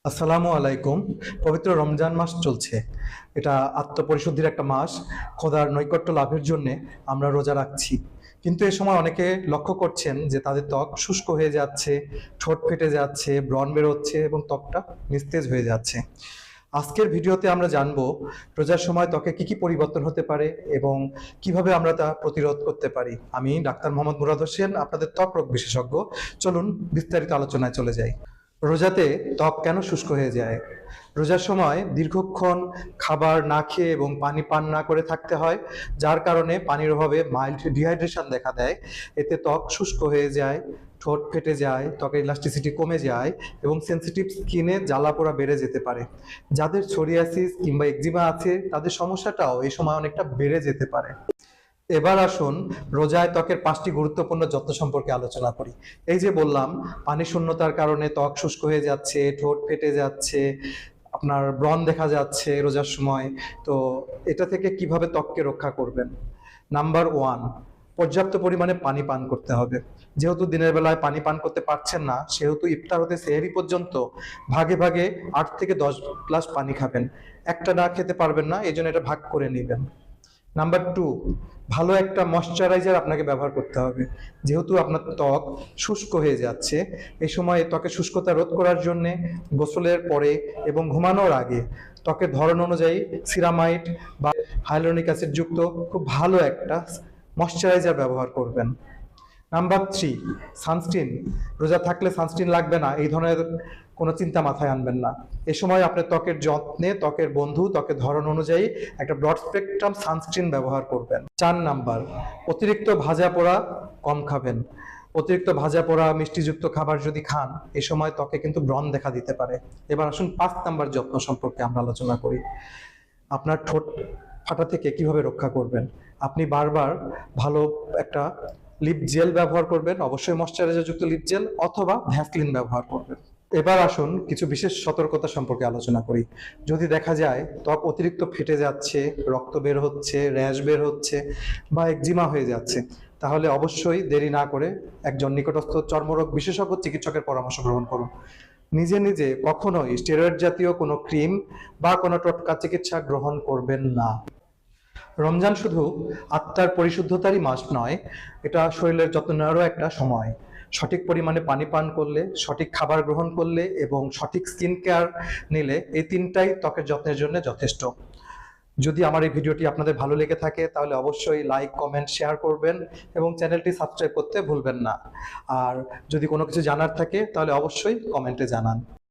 আসসালামু আলাইকুম। পবিত্র রমজান মাস চলছে। এটা আত্মপরিশুদ্ধির একটা মাস। খোদার নৈকট্য লাভের জন্য আমরা রোজা রাখছি। কিন্তু এ সময় অনেকে লক্ষ্য করছেন যে তাদের ত্বক শুষ্ক হয়ে যাচ্ছে, ঠোঁট ফেটে যাচ্ছে, ব্রণ বেরোচ্ছে এবং ত্বকটা নিস্তেজ হয়ে যাচ্ছে। আজকের ভিডিওতে আমরা জানবো রোজার সময় ত্বকে কি কি পরিবর্তন হতে পারে এবং কিভাবে আমরা তা প্রতিরোধ করতে পারি। আমি ডাক্তার মোহাম্মদ মুরাদ হোসেন, আপনাদের ত্বক রোগ বিশেষজ্ঞ। চলুন বিস্তারিত আলোচনায় চলে যাই। রোজাতে ত্বক কেন শুষ্ক হয়ে যায়? রোজার সময় দীর্ঘক্ষণ খাবার না খেয়ে এবং পানি পান না করে থাকতে হয়, যার কারণে পানির অভাবে মাইল্ড ডিহাইড্রেশন দেখা দেয়। এতে ত্বক শুষ্ক হয়ে যায়, ঠোঁট ফেটে যায়, ত্বকের ইলাস্টিসিটি কমে যায় এবং সেনসিটিভ স্কিনে জ্বালাপোড়া বেড়ে যেতে পারে। যাদের সোরিয়াসিস কিংবা একজিমা আছে তাদের সমস্যাটাও এই সময় অনেকটা বেড়ে যেতে পারে। এবার আসুন রোজায় ত্বকের 5টি গুরুত্বপূর্ণ যত্ন সম্পর্কে আলোচনা করি। এই যে বললাম, পানি শূন্যতার কারণে ত্বক শুষ্ক হয়ে যাচ্ছে, ঠোঁট ফেটে যাচ্ছে, আপনার ব্রণ দেখা যাচ্ছে রোজার সময়। তো এটা থেকে কিভাবে ত্বককে রক্ষা করবেন? নাম্বার 1, পর্যাপ্ত পরিমাণে পানি পান করতে হবে। যেহেতু দিনের বেলায় পানি পান করতে পারছেন না, সেহেতু ইফতার হতে সেহরি পর্যন্ত ভাগে ভাগে 8 থেকে 10 গ্লাস পানি খাবেন। একটা না খেতে পারবেন না, এই জন্য এটা ভাগ করে নেবেন। নাম্বার 2, ভালো একটা ময়শ্চারাইজার আপনাকে ব্যবহার করতে হবে। যেহেতু আপনার ত্বক শুষ্ক হয়ে যাচ্ছে, এই সময় ত্বকের শুষ্কতা রোধ করার জন্য গোসলের পরে এবং ঘুমানোর আগে ত্বকের ধরন অনুযায়ী সিরামাইড বা হাইলোনিক অ্যাসিড যুক্ত খুব ভালো একটা ময়শ্চারাইজার ব্যবহার করবেন। Number 3, sunscreen. রোজা থাকলে সানস্ক্রিন লাগবে না, এই ধরনের কোনো চিন্তা মাথায় আনবেন না। এ সময় আপনার ত্বকের যত্নে ত্বকের বন্ধু ত্বকের ধরন অনুযায়ী একটা ব্রড স্পেকট্রাম সানস্ক্রিন ব্যবহার করবেন। 4 নাম্বার, অতিরিক্ত ভাজা পোড়া কম খাবেন। অতিরিক্ত ভাজা পোড়া মিষ্টিযুক্ত খাবার যদি খান, এই সময় ত্বকে কিন্তু ব্রণ দেখা দিতে পারে। এবার আসুন 5 নাম্বার যত্ন সম্পর্কে আমরা আলোচনা করি। আপনার ঠোঁট ফাটা থেকে কিভাবে রক্ষা করবেন? আপনি বারবার ভালো একটা লিপ জেল ব্যবহার করবেন, অবশ্যই ময়শ্চারাইজার যুক্ত লিপ জেল অথবা ভ্যাসলিন ব্যবহার করবেন। এবার আসুন কিছু বিশেষ সতর্কতা সম্পর্কে আলোচনা করি। যদি দেখা যায় ত্বক অতিরিক্ত ফেটে যাচ্ছে, রক্ত বের হচ্ছে, র্যাশ বের হচ্ছে বা একজিমা হয়ে যাচ্ছে, তাহলে অবশ্যই দেরি না করে একজন নিকটস্থ চর্মরোগ বিশেষজ্ঞ চিকিৎসকের পরামর্শ গ্রহণ করুন। নিজে নিজে কখনোই স্টেরয়েড জাতীয় কোনো ক্রিম বা কোনো টোটকা চিকিৎসা গ্রহণ করবেন না। রমজান শুধু আত্মার পরিশুদ্ধতারই মাস নয়, এটা শরীরের যত্ন নেওয়ারও একটা সময়। সঠিক পরিমাণে পানি পান করলে, সঠিক খাবার গ্রহণ করলে এবং সঠিক স্কিন কেয়ার নিলে এই তিনটাই ত্বকের যত্নের জন্য যথেষ্ট। যদি আমার এই ভিডিওটি আপনাদের ভালো লেগে থাকে তাহলে অবশ্যই লাইক, কমেন্ট, শেয়ার করবেন এবং চ্যানেলটি সাবস্ক্রাইব করতে ভুলবেন না। আর যদি কোনো কিছু জানার থাকে তাহলে অবশ্যই কমেন্টে জানান।